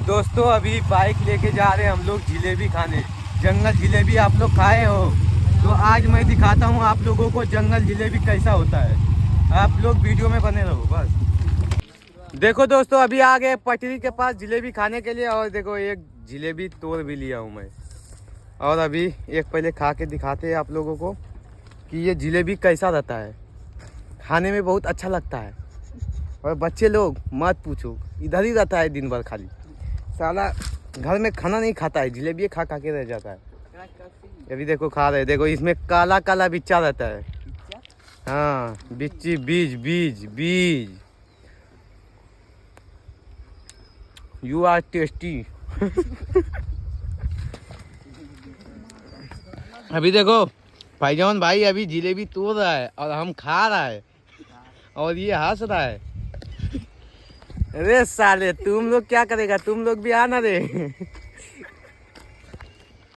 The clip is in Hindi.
दोस्तों अभी बाइक लेके जा रहे हैं हम लोग जिलेबी खाने। जंगल जिलेबी आप लोग खाए हो तो आज मैं दिखाता हूँ आप लोगों को जंगल जिलेबी कैसा होता है। आप लोग वीडियो में बने रहो बस। देखो दोस्तों अभी आ गए पटरी के पास जिलेबी खाने के लिए और देखो एक जिलेबी तोड़ भी लिया हूँ मैं। और अभी एक पहले खा के दिखाते हैं आप लोगों को कि ये जिलेबी कैसा रहता है। खाने में बहुत अच्छा लगता है और बच्चे लोग मत पूछो, इधर ही रहता है दिन भर खाली। साला घर में खाना नहीं खाता है, जिलेबी खा खा के रह जाता है। अभी देखो खा रहे, देखो इसमें काला काला बिच्चा रहता है। हाँ बिच्ची, बीज बीज बीज। You are tasty. अभी देखो भाईजान भाई अभी जिलेबी तोड़ रहा है और हम खा रहा है और ये हंस रहा है। अरे साले तुम लोग क्या करेगा, तुम लोग भी आना रे।